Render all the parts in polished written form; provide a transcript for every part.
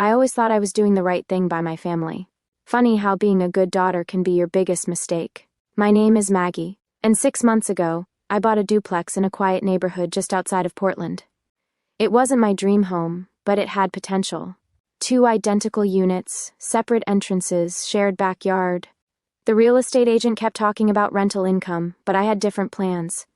I always thought I was doing the right thing by my family. Funny how being a good daughter can be your biggest mistake. My name is Maggie, and 6 months ago, I bought a duplex in a quiet neighborhood just outside of Portland. It wasn't my dream home, but it had potential. 2 identical units, separate entrances, shared backyard. The real estate agent kept talking about rental income, but I had different plans.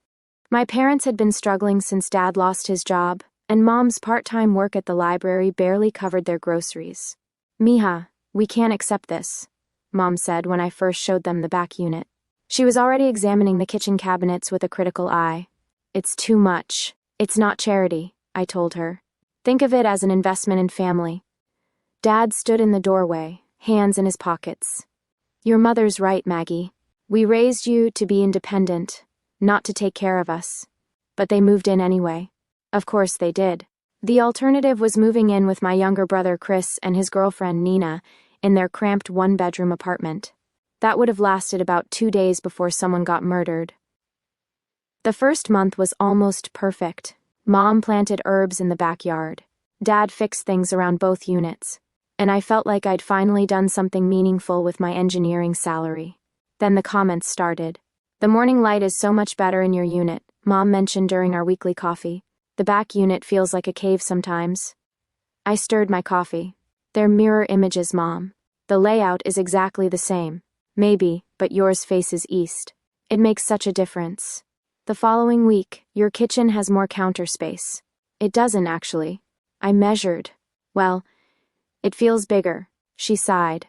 My parents had been struggling since Dad lost his job, and Mom's part-time work at the library barely covered their groceries. "Mija, we can't accept this," Mom said when I first showed them the back unit. She was already examining the kitchen cabinets with a critical eye. "It's too much. It's not charity," I told her. "Think of it as an investment in family." Dad stood in the doorway, hands in his pockets. "Your mother's right, Maggie. We raised you to be independent, not to take care of us." But they moved in anyway. Of course they did. The alternative was moving in with my younger brother Chris and his girlfriend Nina in their cramped 1-bedroom apartment. That would have lasted about 2 days before someone got murdered. The first month was almost perfect. Mom planted herbs in the backyard. Dad fixed things around both units. And I felt like I'd finally done something meaningful with my engineering salary. Then the comments started. "The morning light is so much better in your unit," Mom mentioned during our weekly coffee. "The back unit feels like a cave sometimes." I stirred my coffee. "They're mirror images, Mom. The layout is exactly the same. Maybe, but yours faces east. It makes such a difference. The following week, your kitchen has more counter space." "It doesn't, actually. I measured." "Well, it feels bigger," she sighed.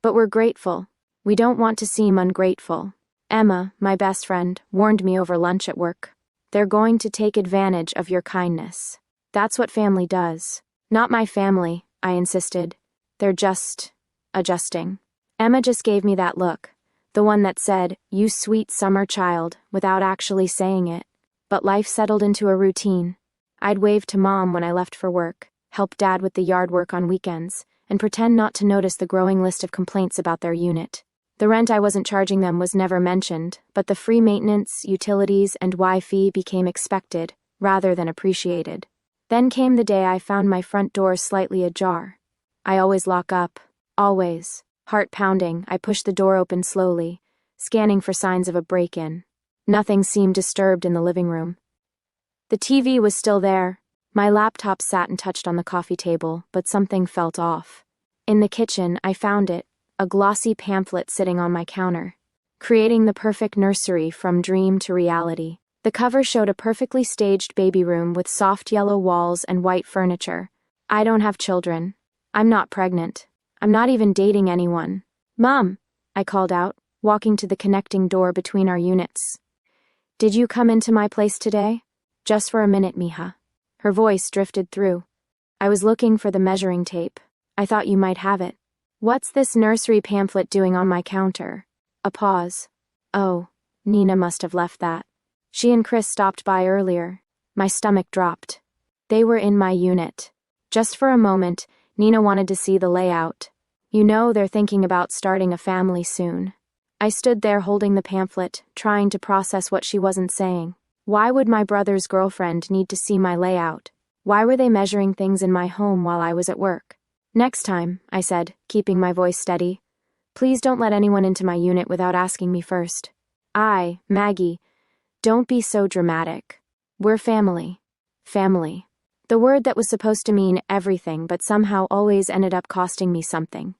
"But we're grateful. We don't want to seem ungrateful. Emma, my best friend, warned me over lunch at work. They're going to take advantage of your kindness. That's what family does." "Not my family," I insisted. "They're just adjusting." Emma just gave me that look, the one that said, "You sweet summer child," without actually saying it. But life settled into a routine. I'd wave to Mom when I left for work, help Dad with the yard work on weekends, and pretend not to notice the growing list of complaints about their unit. The rent I wasn't charging them was never mentioned, but the free maintenance, utilities, and Wi-Fi became expected, rather than appreciated. Then came the day I found my front door slightly ajar. I always lock up. Always. Heart pounding, I pushed the door open slowly, scanning for signs of a break-in. Nothing seemed disturbed in the living room. The TV was still there. My laptop sat and touched on the coffee table, but something felt off. In the kitchen, I found it, a glossy pamphlet sitting on my counter. "Creating the Perfect Nursery from Dream to Reality." The cover showed a perfectly staged baby room with soft yellow walls and white furniture. "I don't have children. I'm not pregnant. I'm not even dating anyone." "Mom," I called out, walking to the connecting door between our units. "Did you come into my place today?" "Just for a minute, Mija." Her voice drifted through. "I was looking for the measuring tape. I thought you might have it." "What's this nursery pamphlet doing on my counter?" A pause. "Oh, Nina must have left that. She and Chris stopped by earlier." My stomach dropped. They were in my unit. Just for a moment, Nina wanted to see the layout. "You know they're thinking about starting a family soon." I stood there holding the pamphlet, trying to process what she wasn't saying. Why would my brother's girlfriend need to see my layout? Why were they measuring things in my home while I was at work? "Next time," I said, keeping my voice steady, "please don't let anyone into my unit without asking me first." Maggie, don't be so dramatic. We're family. Family. The word that was supposed to mean everything but somehow always ended up costing me something.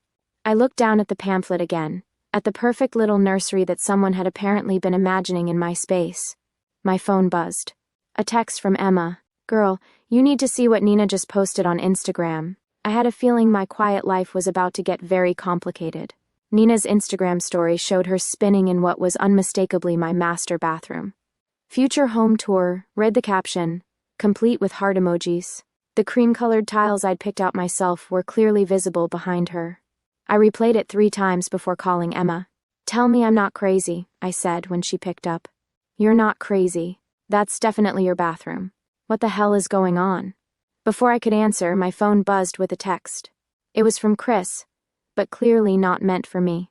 I looked down at the pamphlet again, at the perfect little nursery that someone had apparently been imagining in my space. My phone buzzed. A text from Emma. "Girl, you need to see what Nina just posted on Instagram." I had a feeling my quiet life was about to get very complicated. Nina's Instagram story showed her spinning in what was unmistakably my master bathroom. "Future home tour," read the caption, complete with heart emojis. The cream-colored tiles I'd picked out myself were clearly visible behind her. I replayed it 3 times before calling Emma. "Tell me I'm not crazy," I said when she picked up. "You're not crazy. That's definitely your bathroom. What the hell is going on?" Before I could answer, my phone buzzed with a text. It was from Chris, but clearly not meant for me.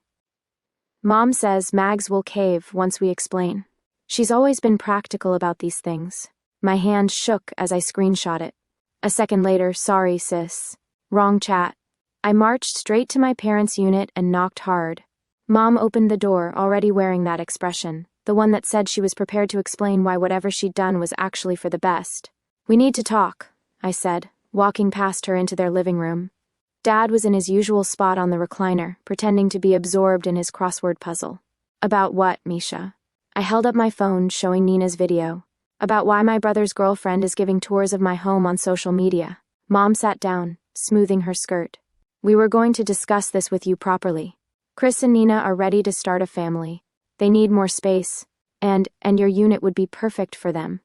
"Mom says Mags will cave once we explain. She's always been practical about these things." My hand shook as I screenshot it. A second later, "Sorry, sis. Wrong chat. I marched straight to my parents' unit and knocked hard. Mom opened the door, already wearing that expression, the one that said she was prepared to explain why whatever she'd done was actually for the best. "We need to talk," I said, walking past her into their living room. Dad was in his usual spot on the recliner, pretending to be absorbed in his crossword puzzle. "About what, Misha?" I held up my phone, showing Nina's video. "About why my brother's girlfriend is giving tours of my home on social media." Mom sat down, smoothing her skirt. "We were going to discuss this with you properly. Chris and Nina are ready to start a family. They need more space, and your unit would be perfect for them.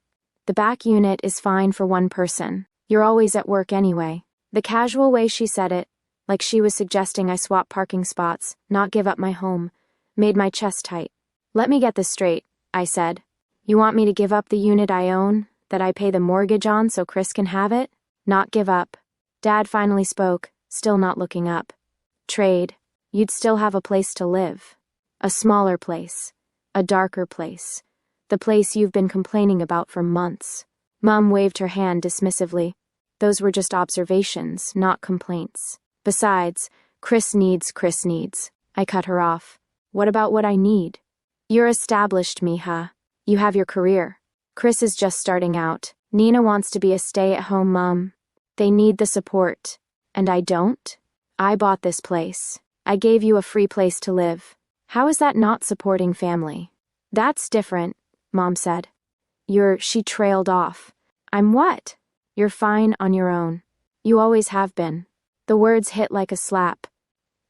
The back unit is fine for one person. You're always at work anyway." The casual way she said it, like she was suggesting I swap parking spots, not give up my home, made my chest tight. "Let me get this straight," I said. "You want me to give up the unit I own, that I pay the mortgage on so Chris can have it? Not give up." Dad finally spoke, still not looking up. "Trade. You'd still have a place to live. A smaller place. A darker place. The place you've been complaining about for months." Mom waved her hand dismissively. "Those were just observations, not complaints. Besides, Chris needs. I cut her off. "What about what I need? You're established, Miha. You have your career. Chris is just starting out. Nina wants to be a stay-at-home mom. They need the support. And I don't? I bought this place. I gave you a free place to live. How is that not supporting family?" "That's different," Mom said. She trailed off. "I'm what?" "You're fine on your own. You always have been." The words hit like a slap.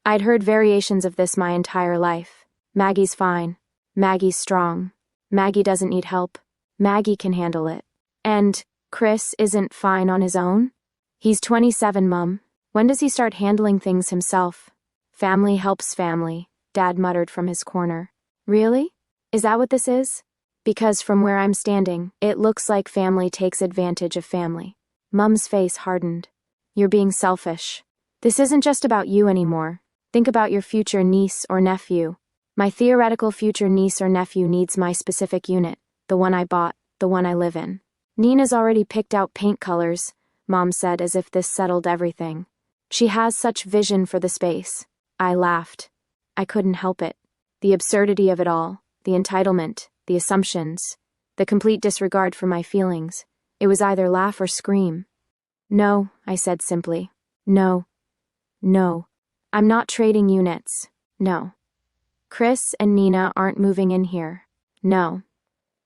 I'd heard variations of this my entire life. Maggie's fine. Maggie's strong. Maggie doesn't need help. Maggie can handle it. And Chris isn't fine on his own? He's 27, Mum. When does he start handling things himself? "Family helps family," Dad muttered from his corner. "Really? Is that what this is?" Because from where I'm standing, it looks like family takes advantage of family. Mum's face hardened. "You're being selfish. This isn't just about you anymore. Think about your future niece or nephew. My theoretical future niece or nephew needs my specific unit, the one I bought, the one I live in." "Nina's already picked out paint colors," Mom said, as if this settled everything. "She has such vision for the space." I laughed. I couldn't help it. The absurdity of it all, the entitlement, the assumptions, the complete disregard for my feelings. It was either laugh or scream. "No," I said simply. No. I'm not trading units. No. Chris and Nina aren't moving in here. No.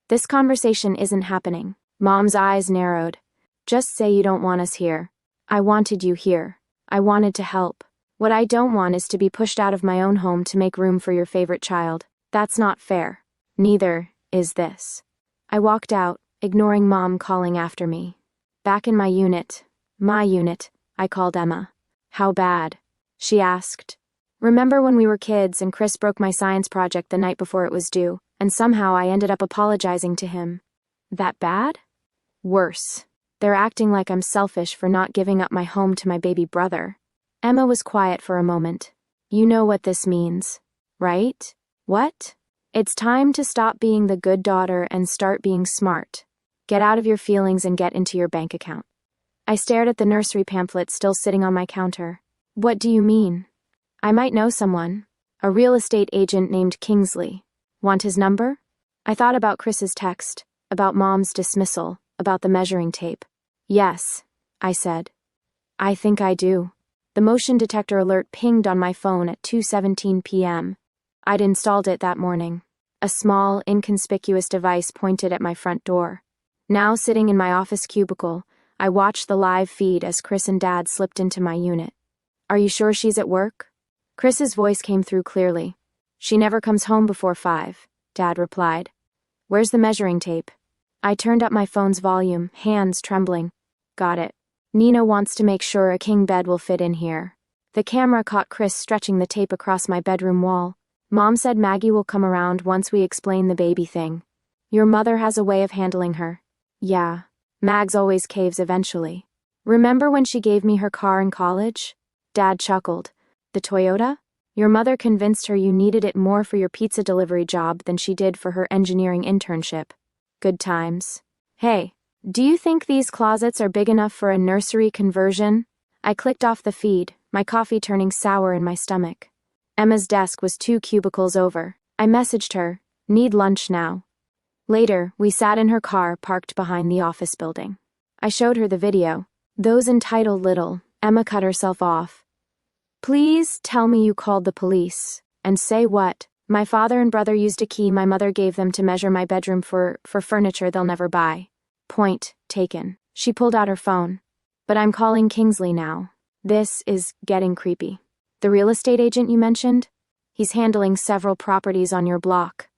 This conversation isn't happening." Mom's eyes narrowed. "Just say you don't want us here. I wanted you here. I wanted to help. What I don't want is to be pushed out of my own home to make room for your favorite child. That's not fair. Neither is this." I walked out, ignoring Mom calling after me. Back in my unit, I called Emma. "How bad?" she asked. "Remember when we were kids and Chris broke my science project the night before it was due, and somehow I ended up apologizing to him? That bad? Worse. They're acting like I'm selfish for not giving up my home to my baby brother." Emma was quiet for a moment. "You know what this means, right?" "What?" "It's time to stop being the good daughter and start being smart. Get out of your feelings and get into your bank account." I stared at the nursery pamphlet still sitting on my counter. "What do you mean?" "I might know someone. A real estate agent named Kingsley. Want his number?" I thought about Chris's text, about Mom's dismissal, about the measuring tape. "Yes," I said. "I think I do." The motion detector alert pinged on my phone at 2:17 p.m. I'd installed it that morning. A small, inconspicuous device pointed at my front door. Now sitting in my office cubicle, I watched the live feed as Chris and Dad slipped into my unit. "Are you sure she's at work?" Chris's voice came through clearly. "She never comes home before 5, Dad replied. "Where's the measuring tape?" I turned up my phone's volume, hands trembling. "Got it. Nina wants to make sure a king bed will fit in here." The camera caught Chris stretching the tape across my bedroom wall. "Mom said Maggie will come around once we explain the baby thing. Your mother has a way of handling her." "Yeah. Mags always caves eventually. Remember when she gave me her car in college?" Dad chuckled. "The Toyota? Your mother convinced her you needed it more for your pizza delivery job than she did for her engineering internship. Good times." "Hey, do you think these closets are big enough for a nursery conversion?" I clicked off the feed, my coffee turning sour in my stomach. Emma's desk was 2 cubicles over. I messaged her, "Need lunch now." Later, we sat in her car parked behind the office building. I showed her the video. Those entitled little, Emma cut herself off. "Please tell me you called the police. And say what? My father and brother used a key my mother gave them to measure my bedroom for furniture they'll never buy." Point taken. She pulled out her phone. "But I'm calling Kingsley now. This is getting creepy. The real estate agent you mentioned? He's handling several properties on your block.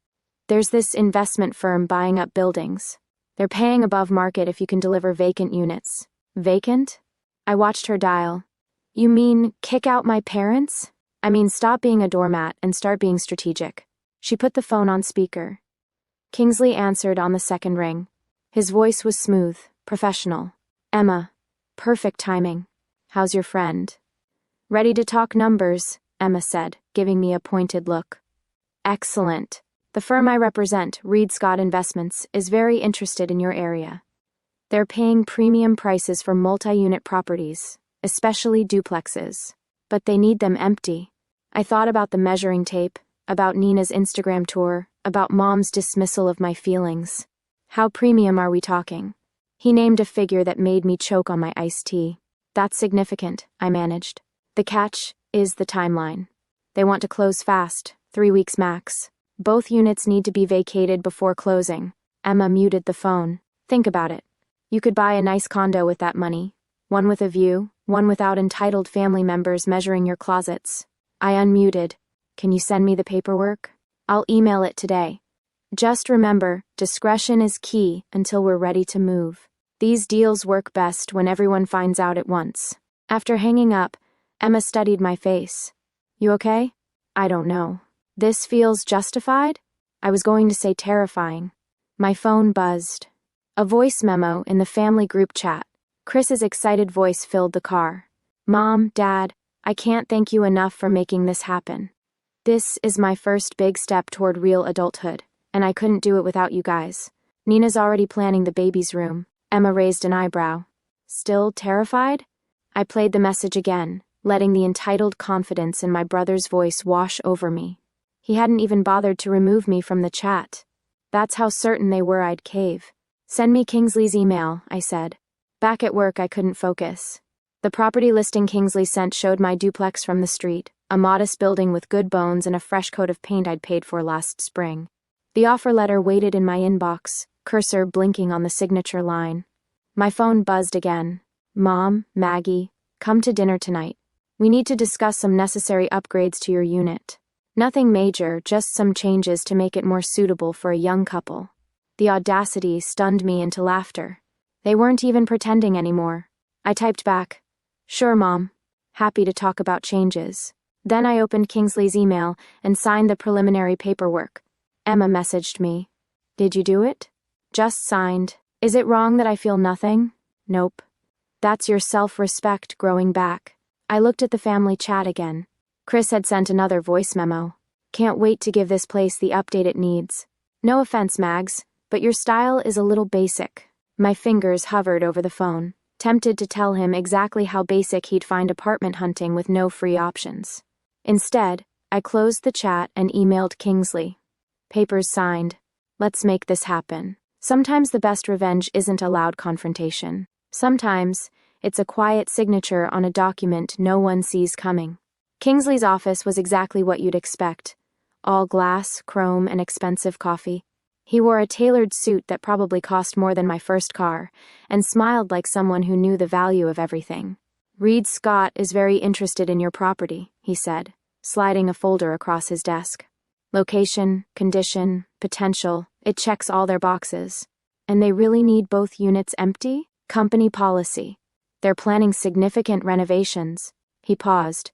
There's this investment firm buying up buildings. They're paying above market if you can deliver vacant units." Vacant? I watched her dial. "You mean kick out my parents? I mean stop being a doormat and start being strategic." She put the phone on speaker. Kingsley answered on the second ring. His voice was smooth, professional. "Emma. Perfect timing. How's your friend?" "Ready to talk numbers," Emma said, giving me a pointed look. "Excellent. The firm I represent, Reed Scott Investments, is very interested in your area. They're paying premium prices for multi-unit properties, especially duplexes. But they need them empty." I thought about the measuring tape, about Nina's Instagram tour, about Mom's dismissal of my feelings. How premium are we talking? He named a figure that made me choke on my iced tea. "That's significant," I managed. "The catch is the timeline. They want to close fast, 3 weeks max. Both units need to be vacated before closing." Emma muted the phone. "Think about it. You could buy a nice condo with that money. One with a view, one without entitled family members measuring your closets." I unmuted. "Can you send me the paperwork? I'll email it today. Just remember, discretion is key until we're ready to move. These deals work best when everyone finds out at once." After hanging up, Emma studied my face. "You okay?" "I don't know. This feels justified?" I was going to say terrifying. My phone buzzed. A voice memo in the family group chat. Chris's excited voice filled the car. "Mom, Dad, I can't thank you enough for making this happen. This is my first big step toward real adulthood, and I couldn't do it without you guys. Nina's already planning the baby's room." Emma raised an eyebrow. "Still terrified?" I played the message again, letting the entitled confidence in my brother's voice wash over me. He hadn't even bothered to remove me from the chat. That's how certain they were I'd cave. "Send me Kingsley's email," I said. Back at work, I couldn't focus. The property listing Kingsley sent showed my duplex from the street, a modest building with good bones and a fresh coat of paint I'd paid for last spring. The offer letter waited in my inbox, cursor blinking on the signature line. My phone buzzed again. "Mom, Maggie, come to dinner tonight. We need to discuss some necessary upgrades to your unit. Nothing major, just some changes to make it more suitable for a young couple." The audacity stunned me into laughter. They weren't even pretending anymore. I typed back, "Sure, Mom. Happy to talk about changes." Then I opened Kingsley's email and signed the preliminary paperwork. Emma messaged me. "Did you do it?" "Just signed. Is it wrong that I feel nothing?" "Nope. That's your self-respect growing back." I looked at the family chat again. Chris had sent another voice memo. "Can't wait to give this place the update it needs. No offense, Mags, but your style is a little basic." My fingers hovered over the phone, tempted to tell him exactly how basic he'd find apartment hunting with no free options. Instead, I closed the chat and emailed Kingsley. "Papers signed. Let's make this happen." Sometimes the best revenge isn't a loud confrontation. Sometimes, it's a quiet signature on a document no one sees coming. Kingsley's office was exactly what you'd expect. All glass, chrome, and expensive coffee. He wore a tailored suit that probably cost more than my first car, and smiled like someone who knew the value of everything. "Reed Scott is very interested in your property," he said, sliding a folder across his desk. "Location, condition, potential, it checks all their boxes. And they really need both units empty? Company policy. They're planning significant renovations." He paused.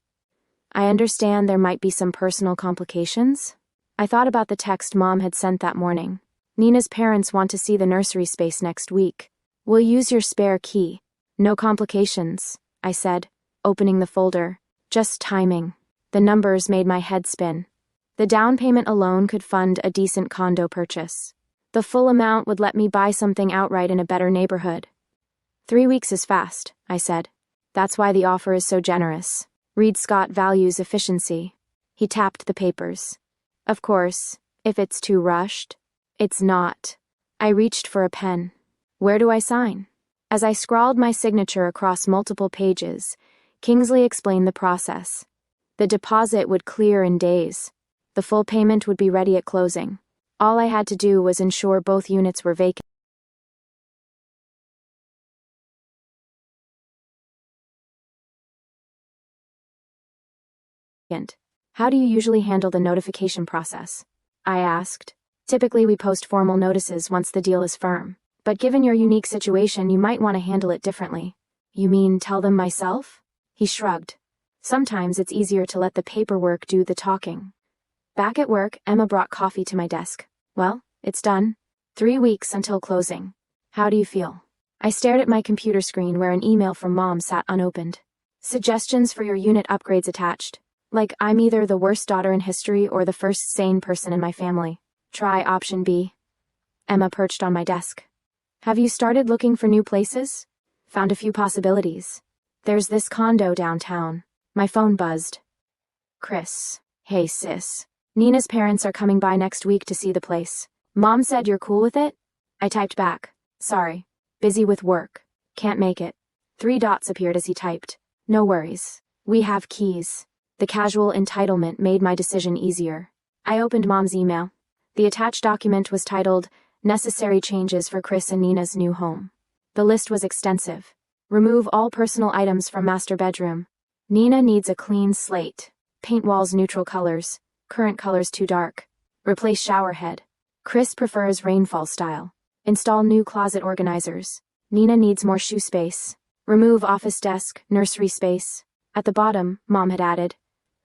"I understand there might be some personal complications?" I thought about the text Mom had sent that morning. "Nina's parents want to see the nursery space next week. We'll use your spare key." "No complications," I said, opening the folder. "Just timing." The numbers made my head spin. The down payment alone could fund a decent condo purchase. The full amount would let me buy something outright in a better neighborhood. 3 weeks is fast, I said. That's why the offer is so generous. Reed Scott values efficiency. He tapped the papers. Of course, if it's too rushed. It's not. I reached for a pen. Where do I sign? As I scrawled my signature across multiple pages, Kingsley explained the process. The deposit would clear in days. The full payment would be ready at closing. All I had to do was ensure both units were vacant. How do you usually handle the notification process? I asked. Typically, we post formal notices once the deal is firm. But given your unique situation, you might want to handle it differently. You mean tell them myself? He shrugged. Sometimes it's easier to let the paperwork do the talking. Back at work, Emma brought coffee to my desk. Well, it's done. 3 weeks until closing. How do you feel? I stared at my computer screen where an email from Mom sat unopened. Suggestions for your unit upgrades attached. Like I'm either the worst daughter in history or the first sane person in my family. Try option B. Emma perched on my desk. Have you started looking for new places? Found a few possibilities. There's this condo downtown. My phone buzzed. Chris. Hey sis. Nina's parents are coming by next week to see the place. Mom said you're cool with it? I typed back. Sorry. Busy with work. Can't make it. 3 dots appeared as he typed. No worries. We have keys. The casual entitlement made my decision easier. I opened Mom's email. The attached document was titled, Necessary Changes for Chris and Nina's New Home. The list was extensive. Remove all personal items from master bedroom. Nina needs a clean slate. Paint walls neutral colors. Current colors too dark. Replace shower head. Chris prefers rainfall style. Install new closet organizers. Nina needs more shoe space. Remove office desk, nursery space. At the bottom, Mom had added,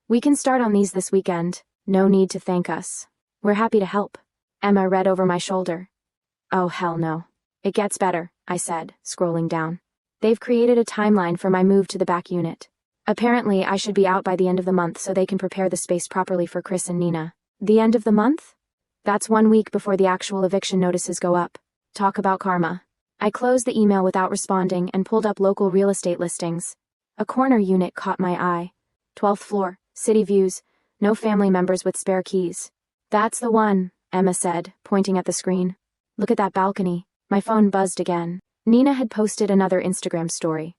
We can start on these this weekend. No need to thank us. We're happy to help. Emma read over my shoulder. Oh, hell no. It gets better, I said, scrolling down. They've created a timeline for my move to the back unit. Apparently, I should be out by the end of the month so they can prepare the space properly for Chris and Nina. The end of the month? That's 1 week before the actual eviction notices go up. Talk about karma. I closed the email without responding and pulled up local real estate listings. A corner unit caught my eye. 12th floor, city views, no family members with spare keys. That's the one, Emma said, pointing at the screen. Look at that balcony. My phone buzzed again. Nina had posted another Instagram story.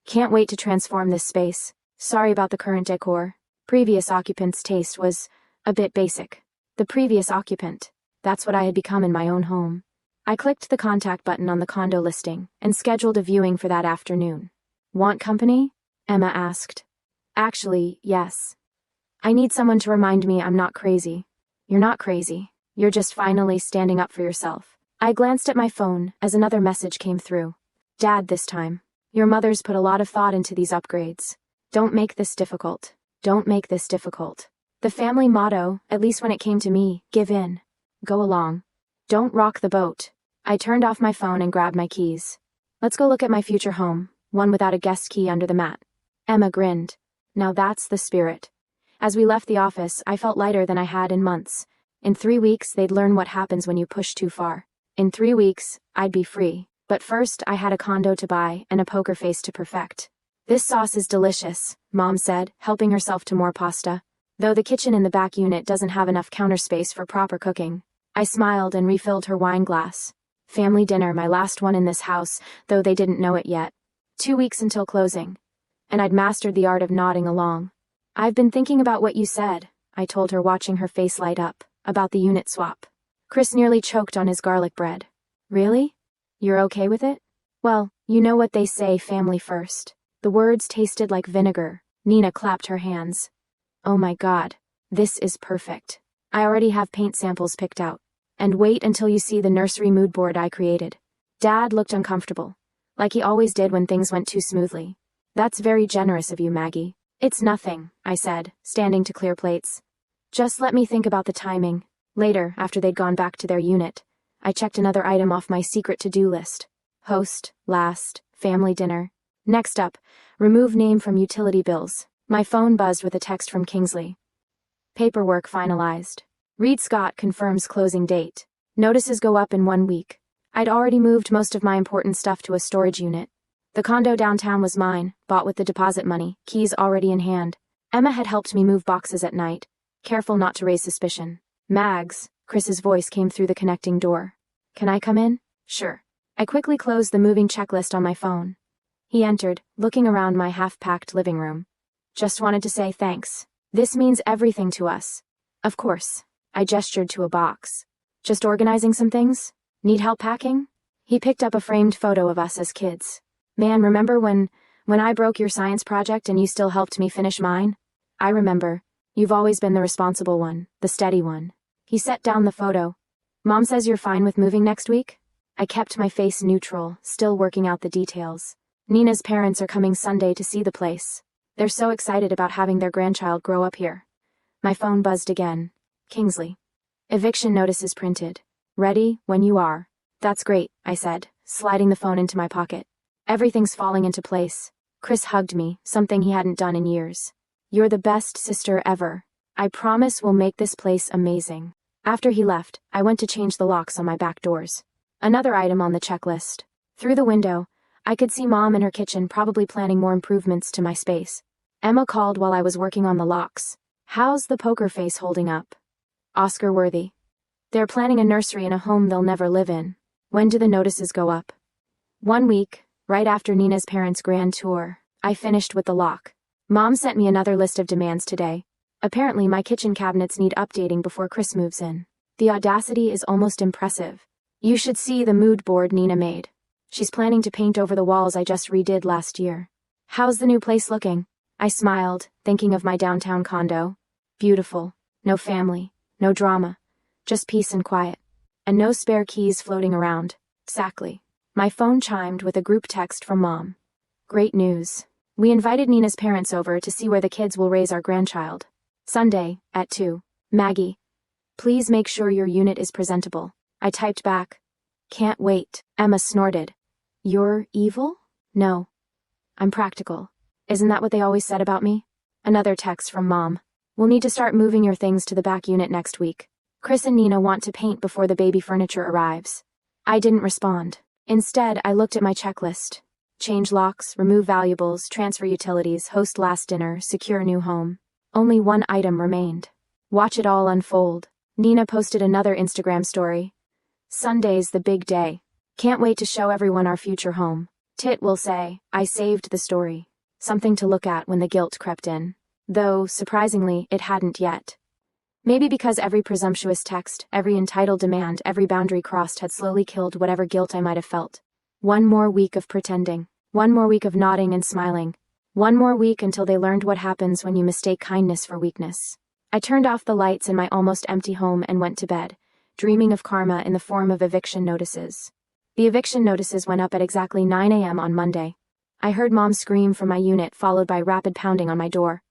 Can't wait to transform this space. Sorry about the current decor. Previous occupant's taste was a bit basic. The previous occupant. That's what I had become in my own home. I clicked the contact button on the condo listing and scheduled a viewing for that afternoon. Want company? Emma asked. Actually, yes. I need someone to remind me I'm not crazy. You're not crazy. You're just finally standing up for yourself. I glanced at my phone as another message came through. Dad this time. Your mother's put a lot of thought into these upgrades. Don't make this difficult. Don't make this difficult. The family motto, at least when it came to me, give in. Go along. Don't rock the boat. I turned off my phone and grabbed my keys. Let's go look at my future home, one without a guest key under the mat. Emma grinned. Now that's the spirit. As we left the office, I felt lighter than I had in months. In 3 weeks, they'd learn what happens when you push too far. In 3 weeks, I'd be free. But first, I had a condo to buy and a poker face to perfect. This sauce is delicious, Mom said, helping herself to more pasta. Though the kitchen in the back unit doesn't have enough counter space for proper cooking. I smiled and refilled her wine glass. Family dinner, my last one in this house, though they didn't know it yet. 2 weeks until closing. And I'd mastered the art of nodding along. I've been thinking about what you said, I told her, watching her face light up, about the unit swap. Chris nearly choked on his garlic bread. Really? You're okay with it? Well, you know what they say, family first. The words tasted like vinegar. Nina clapped her hands. Oh my God. This is perfect. I already have paint samples picked out. And wait until you see the nursery mood board I created. Dad looked uncomfortable. Like he always did when things went too smoothly. That's very generous of you, Maggie. It's nothing, I said, standing to clear plates. Just let me think about the timing. Later, after they'd gone back to their unit, I checked another item off my secret to-do list. Host, last, family dinner. Next up, remove name from utility bills. My phone buzzed with a text from Kingsley. Paperwork finalized. Reed Scott confirms closing date. Notices go up in 1 week. I'd already moved most of my important stuff to a storage unit. The condo downtown was mine, bought with the deposit money, keys already in hand. Emma had helped me move boxes at night, careful not to raise suspicion. Mags, Chris's voice came through the connecting door. Can I come in? Sure. I quickly closed the moving checklist on my phone. He entered, looking around my half-packed living room. Just wanted to say thanks. This means everything to us. Of course. I gestured to a box. Just organizing some things? Need help packing? He picked up a framed photo of us as kids. Man, remember when I broke your science project and you still helped me finish mine? I remember. You've always been the responsible one, the steady one. He set down the photo. Mom says you're fine with moving next week? I kept my face neutral, still working out the details. Nina's parents are coming Sunday to see the place. They're so excited about having their grandchild grow up here. My phone buzzed again. Kingsley. Eviction notice is printed. Ready when you are. That's great, I said, sliding the phone into my pocket. Everything's falling into place. Chris hugged me, something he hadn't done in years. You're the best sister ever. I promise we'll make this place amazing. After he left, I went to change the locks on my back doors. Another item on the checklist. Through the window, I could see Mom in her kitchen probably planning more improvements to my space. Emma called while I was working on the locks. How's the poker face holding up? Oscar-worthy. They're planning a nursery in a home they'll never live in. When do the notices go up? 1 week, right after Nina's parents' grand tour. I finished with the lock. Mom sent me another list of demands today. Apparently my kitchen cabinets need updating before Chris moves in. The audacity is almost impressive. You should see the mood board Nina made. She's planning to paint over the walls I just redid last year. How's the new place looking? I smiled, thinking of my downtown condo. Beautiful. No family. No drama. Just peace and quiet. And no spare keys floating around. Exactly. My phone chimed with a group text from Mom. Great news. We invited Nina's parents over to see where the kids will raise our grandchild. Sunday, at 2. Maggie. Please make sure your unit is presentable. I typed back. Can't wait. Emma snorted. You're evil? No. I'm practical. Isn't that what they always said about me? Another text from Mom. We'll need to start moving your things to the back unit next week. Chris and Nina want to paint before the baby furniture arrives. I didn't respond. Instead, I looked at my checklist. Change locks, remove valuables, transfer utilities, host last dinner, secure new home. Only one item remained. Watch it all unfold. Nina posted another Instagram story. Sunday's the big day. Can't wait to show everyone our future home. Tit will say, I saved the story. Something to look at when the guilt crept in. Though, surprisingly, it hadn't yet. Maybe because every presumptuous text, every entitled demand, every boundary crossed had slowly killed whatever guilt I might have felt. 1 more week of pretending. 1 more week of nodding and smiling. 1 more week until they learned what happens when you mistake kindness for weakness. I turned off the lights in my almost empty home and went to bed, dreaming of karma in the form of eviction notices. The eviction notices went up at exactly 9 a.m. on Monday. I heard Mom scream from my unit, followed by rapid pounding on my door.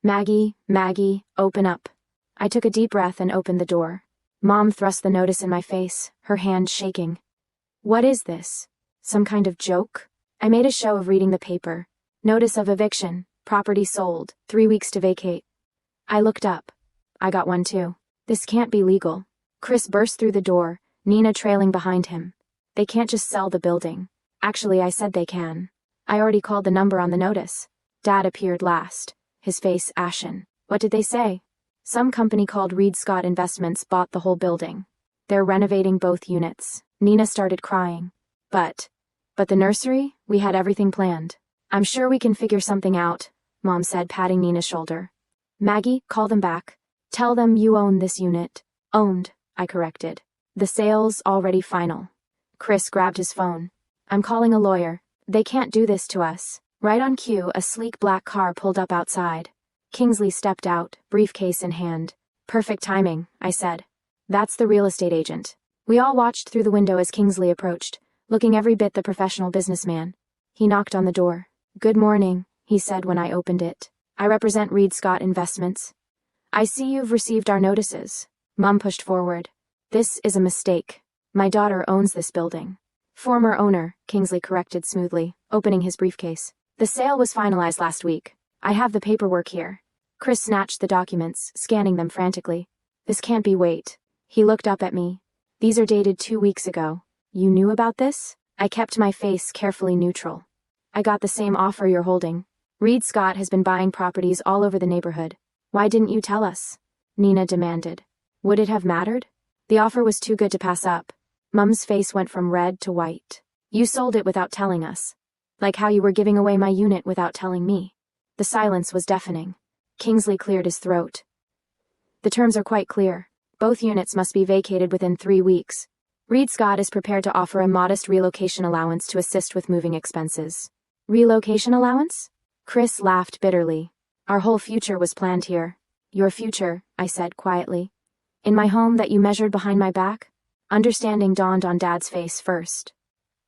Maggie, Maggie, open up. I took a deep breath and opened the door. Mom thrust the notice in my face, her hand shaking. What is this? Some kind of joke? I made a show of reading the paper. Notice of eviction, property sold, 3 weeks to vacate. I looked up. I got one too. This can't be legal. Chris burst through the door, Nina trailing behind him. They can't just sell the building. Actually, I said they can. I already called the number on the notice. Dad appeared last, his face ashen. What did they say? Some company called Reed Scott Investments bought the whole building. They're renovating both units. Nina started crying. But the nursery? We had everything planned. I'm sure we can figure something out, Mom said, patting Nina's shoulder. Maggie, call them back. Tell them you own this unit. Owned, I corrected. The sale's already final. Chris grabbed his phone. I'm calling a lawyer. They can't do this to us. Right on cue, a sleek black car pulled up outside. Kingsley stepped out, briefcase in hand. Perfect timing, I said. That's the real estate agent. We all watched through the window as Kingsley approached, looking every bit the professional businessman. He knocked on the door. Good morning, he said when I opened it. I represent Reed Scott Investments. I see you've received our notices. Mom pushed forward. This is a mistake. My daughter owns this building. Former owner, Kingsley corrected smoothly, opening his briefcase. The sale was finalized last week. I have the paperwork here. Chris snatched the documents, scanning them frantically. This can't be wait. He looked up at me. These are dated 2 weeks ago. You knew about this? I kept my face carefully neutral. I got the same offer you're holding. Reed Scott has been buying properties all over the neighborhood. Why didn't you tell us? Nina demanded. Would it have mattered? The offer was too good to pass up. Mum's face went from red to white. You sold it without telling us. Like how you were giving away my unit without telling me. The silence was deafening. Kingsley cleared his throat. The terms are quite clear. Both units must be vacated within 3 weeks. Reed Scott is prepared to offer a modest relocation allowance to assist with moving expenses. Relocation allowance? Chris laughed bitterly. Our whole future was planned here. Your future, I said quietly. In my home that you measured behind my back? Understanding dawned on Dad's face first.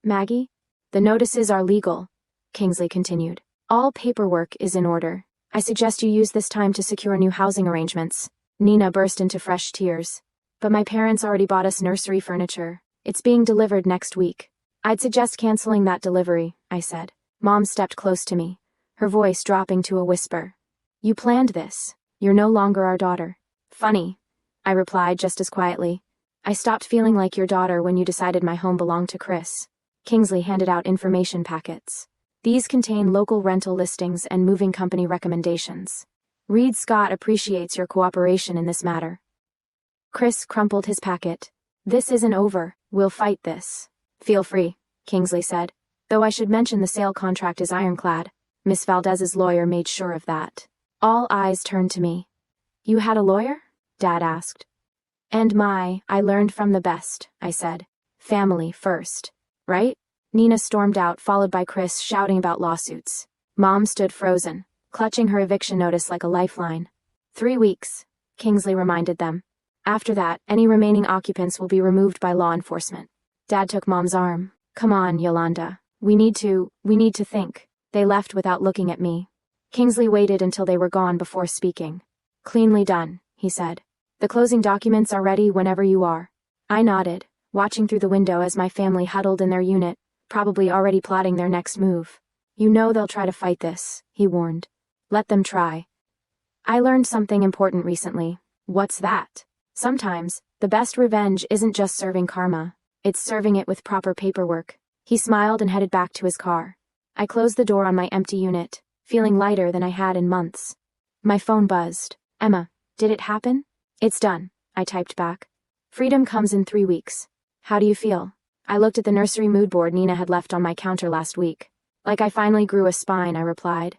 Maggie? The notices are legal, Kingsley continued. All paperwork is in order. I suggest you use this time to secure new housing arrangements. Nina burst into fresh tears. But my parents already bought us nursery furniture. It's being delivered next week. I'd suggest canceling that delivery, I said. Mom stepped close to me, her voice dropping to a whisper. You planned this. You're no longer our daughter. Funny, I replied just as quietly. I stopped feeling like your daughter when you decided my home belonged to Chris. Kingsley handed out information packets. These contain local rental listings and moving company recommendations. Reed Scott appreciates your cooperation in this matter. Chris crumpled his packet. This isn't over. We'll fight this. Feel free, Kingsley said. Though I should mention the sale contract is ironclad. Miss Valdez's lawyer made sure of that. All eyes turned to me. You had a lawyer? Dad asked. I learned from the best, I said. Family first. Right? Nina stormed out, followed by Chris shouting about lawsuits. Mom stood frozen, clutching her eviction notice like a lifeline. 3 weeks, Kingsley reminded them. After that, any remaining occupants will be removed by law enforcement. Dad took Mom's arm. Come on, Yolanda. We need to think. They left without looking at me. Kingsley waited until they were gone before speaking. Cleanly done, he said. The closing documents are ready whenever you are. I nodded, watching through the window as my family huddled in their unit, probably already plotting their next move. You know they'll try to fight this, he warned. Let them try. I learned something important recently. What's that? Sometimes, the best revenge isn't just serving karma. It's serving it with proper paperwork. He smiled and headed back to his car. I closed the door on my empty unit, feeling lighter than I had in months. My phone buzzed. Emma, did it happen? It's done, I typed back. Freedom comes in 3 weeks. How do you feel? I looked at the nursery mood board Nina had left on my counter last week. Like I finally grew a spine, I replied.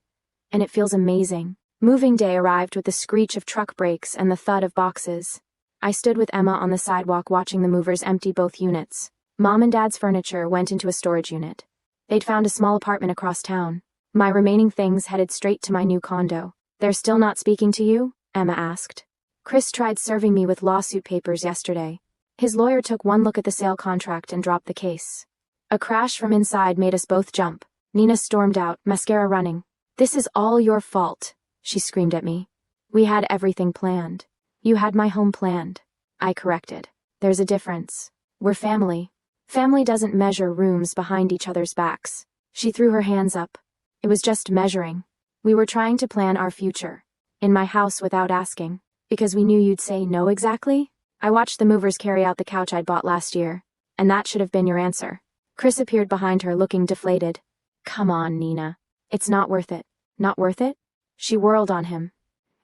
And it feels amazing. Moving day arrived with the screech of truck brakes and the thud of boxes. I stood with Emma on the sidewalk watching the movers empty both units. Mom and Dad's furniture went into a storage unit. They'd found a small apartment across town. My remaining things headed straight to my new condo. They're still not speaking to you? Emma asked. Chris tried serving me with lawsuit papers yesterday. His lawyer took one look at the sale contract and dropped the case. A crash from inside made us both jump. Nina stormed out, mascara running. This is all your fault, she screamed at me. We had everything planned. You had my home planned. I corrected. There's a difference. We're family. Family doesn't measure rooms behind each other's backs. She threw her hands up. It was just measuring. We were trying to plan our future. In my house without asking. Because we knew you'd say no exactly? I watched the movers carry out the couch I'd bought last year. And that should have been your answer. Chris appeared behind her looking deflated. Come on, Nina. It's not worth it. Not worth it? She whirled on him.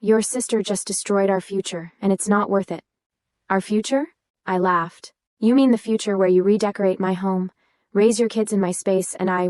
Your sister just destroyed our future, and it's not worth it. Our future? I laughed. You mean the future where you redecorate my home, raise your kids in my space, and I,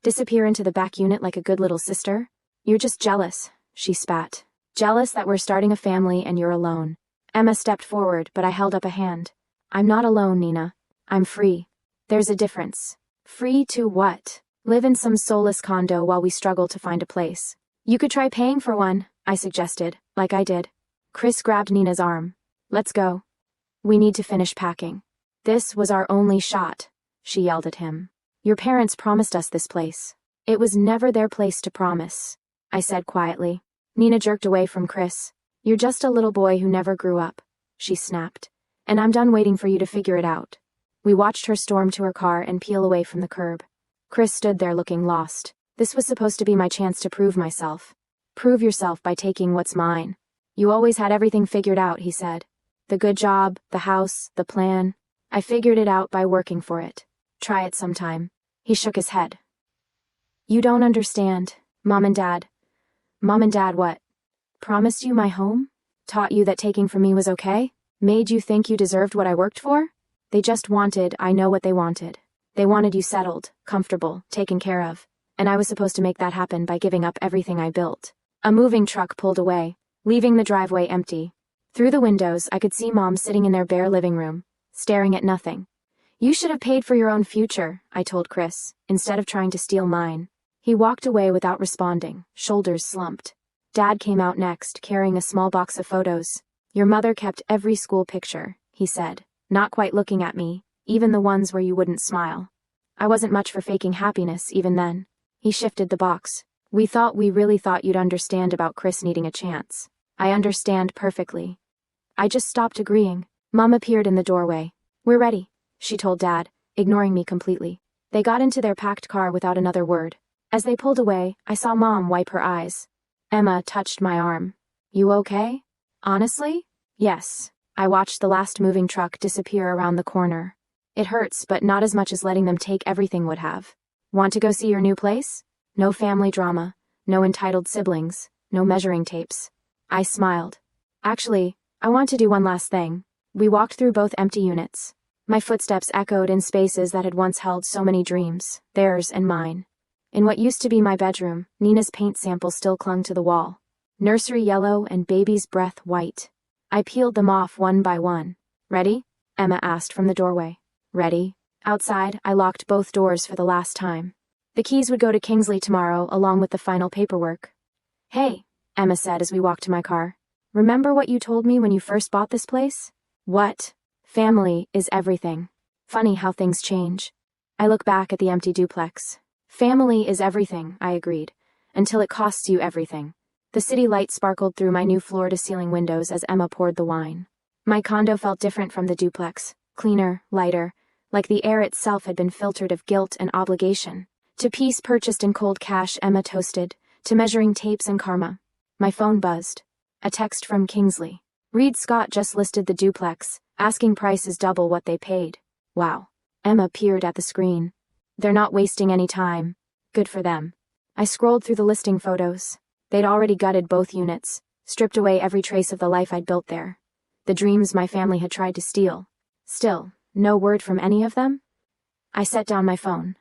disappear into the back unit like a good little sister? You're just jealous, she spat. Jealous that we're starting a family and you're alone. Emma stepped forward, but I held up a hand. I'm not alone, Nina. I'm free. There's a difference. Free to what? Live in some soulless condo while we struggle to find a place. You could try paying for one, I suggested, like I did. Chris grabbed Nina's arm. Let's go. We need to finish packing. This was our only shot, she yelled at him. Your parents promised us this place. It was never their place to promise, I said quietly. Nina jerked away from Chris. You're just a little boy who never grew up, she snapped. And I'm done waiting for you to figure it out. We watched her storm to her car and peel away from the curb. Chris stood there looking lost. This was supposed to be my chance to prove myself. Prove yourself by taking what's mine. You always had everything figured out, he said. The good job, the house, the plan. I figured it out by working for it. Try it sometime. He shook his head. You don't understand. Mom and Dad. Mom and Dad what? Promised you my home? Taught you that taking from me was okay? Made you think you deserved what I worked for? They just wanted, I know what they wanted. They wanted you settled, comfortable, taken care of. And I was supposed to make that happen by giving up everything I built. A moving truck pulled away, leaving the driveway empty. Through the windows, I could see Mom sitting in their bare living room, staring at nothing. You should have paid for your own future, I told Chris, instead of trying to steal mine. He walked away without responding, shoulders slumped. Dad came out next, carrying a small box of photos. Your mother kept every school picture, he said, not quite looking at me, even the ones where you wouldn't smile. I wasn't much for faking happiness, even then. He shifted the box. We really thought you'd understand about Chris needing a chance. I understand perfectly. I just stopped agreeing. Mom appeared in the doorway. We're ready, she told Dad, ignoring me completely. They got into their packed car without another word. As they pulled away, I saw Mom wipe her eyes. Emma touched my arm. You okay? Honestly? Yes. I watched the last moving truck disappear around the corner. It hurts, but not as much as letting them take everything would have. Want to go see your new place? No family drama, no entitled siblings, no measuring tapes. I smiled. Actually, I want to do one last thing. We walked through both empty units. My footsteps echoed in spaces that had once held so many dreams, theirs and mine. In what used to be my bedroom, Nina's paint sample still clung to the wall. Nursery yellow and baby's breath white. I peeled them off one by one. Ready? Emma asked from the doorway. Ready. Outside, I locked both doors for the last time. The keys would go to Kingsley tomorrow, along with the final paperwork. Hey, Emma said as we walked to my car. Remember what you told me when you first bought this place? What? Family is everything. Funny how things change. I look back at the empty duplex. Family is everything, I agreed, until it costs you everything. The city light sparkled through my new floor-to-ceiling windows as Emma poured the wine. My condo felt different from the duplex, cleaner, lighter, like the air itself had been filtered of guilt and obligation. To peace purchased in cold cash, Emma toasted, to measuring tapes and karma. My phone buzzed. A text from Kingsley. Reed Scott just listed the duplex, asking price is double what they paid. Wow. Emma peered at the screen. They're not wasting any time. Good for them. I scrolled through the listing photos. They'd already gutted both units, stripped away every trace of the life I'd built there. The dreams my family had tried to steal. Still, no word from any of them? I set down my phone.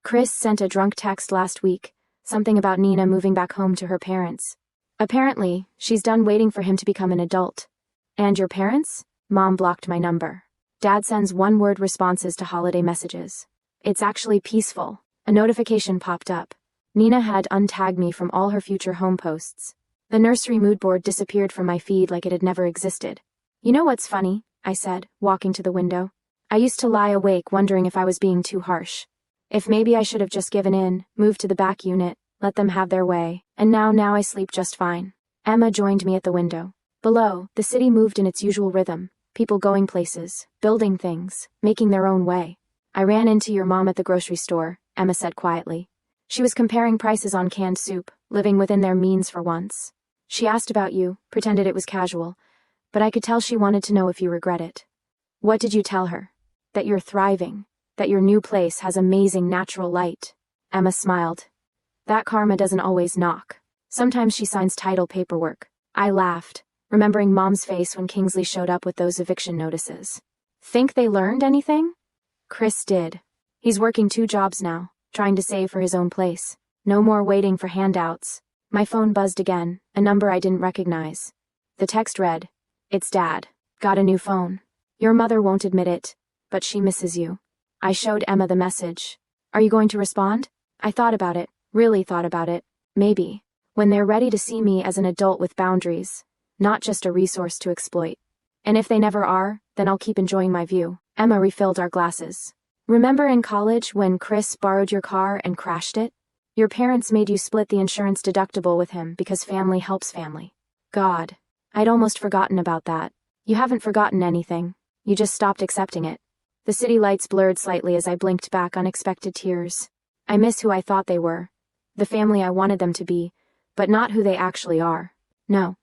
Chris sent a drunk text last week, something about Nina moving back home to her parents. Apparently, she's done waiting for him to become an adult. And your parents? Mom blocked my number. Dad sends one-word responses to holiday messages. It's actually peaceful. A notification popped up. Nina had untagged me from all her future home posts. The nursery mood board disappeared from my feed like it had never existed. You know what's funny? I said, walking to the window. I used to lie awake wondering if I was being too harsh. If maybe I should have just given in, moved to the back unit, let them have their way, and now I sleep just fine. Emma joined me at the window. Below, the city moved in its usual rhythm, people going places, building things, making their own way. I ran into your mom at the grocery store, Emma said quietly. She was comparing prices on canned soup, living within their means for once. She asked about you, pretended it was casual, but I could tell she wanted to know if you regret it. What did you tell her? That you're thriving, that your new place has amazing natural light. Emma smiled. That karma doesn't always knock. Sometimes she signs title paperwork. I laughed, remembering Mom's face when Kingsley showed up with those eviction notices. Think they learned anything? Chris did. He's working 2 jobs now, trying to save for his own place. No more waiting for handouts. My phone buzzed again, a number I didn't recognize. The text read, "It's Dad. Got a new phone. Your mother won't admit it, but she misses you." I showed Emma the message. Are you going to respond? I thought about it, really thought about it. Maybe. When they're ready to see me as an adult with boundaries, not just a resource to exploit. And if they never are, then I'll keep enjoying my view. Emma refilled our glasses. Remember in college when Chris borrowed your car and crashed it? Your parents made you split the insurance deductible with him because family helps family. God, I'd almost forgotten about that. You haven't forgotten anything. You just stopped accepting it. The city lights blurred slightly as I blinked back unexpected tears. I miss who I thought they were. The family I wanted them to be, but not who they actually are. No.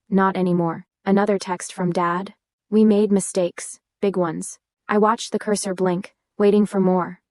Not anymore. Another text from Dad. We made mistakes. Big ones. I watched the cursor blink, waiting for more.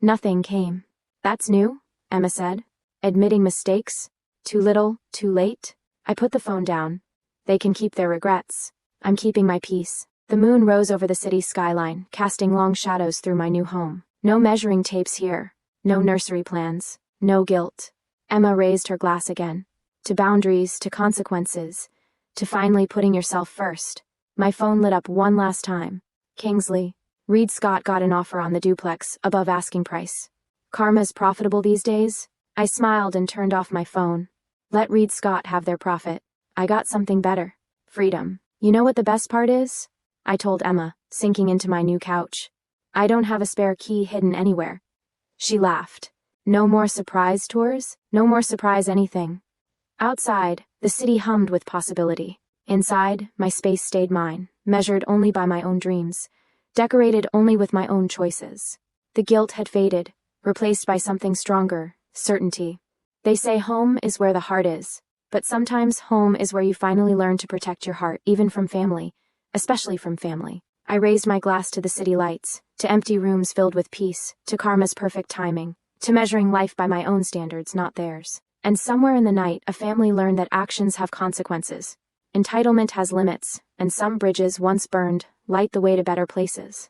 Nothing came. That's new? Emma said. Admitting mistakes? Too little, too late? I put the phone down. They can keep their regrets. I'm keeping my peace. The moon rose over the city's skyline, casting long shadows through my new home. No measuring tapes here. No nursery plans. No guilt. Emma raised her glass again. To boundaries, to consequences, to finally putting yourself first. My phone lit up one last time. Kingsley. Reed Scott got an offer on the duplex, above asking price. Karma's profitable these days? I smiled and turned off my phone. Let Reed Scott have their profit. I got something better. Freedom. You know what the best part is? I told Emma, sinking into my new couch. I don't have a spare key hidden anywhere. She laughed. No more surprise tours? No more surprise anything. Outside, the city hummed with possibility. Inside, my space stayed mine, measured only by my own dreams, decorated only with my own choices. The guilt had faded, replaced by something stronger, certainty. They say home is where the heart is, but sometimes home is where you finally learn to protect your heart, even from family, especially from family. I raised my glass to the city lights, to empty rooms filled with peace, to karma's perfect timing, to measuring life by my own standards, not theirs. And somewhere in the night, a family learned that actions have consequences. Entitlement has limits, and some bridges once burned light the way to better places.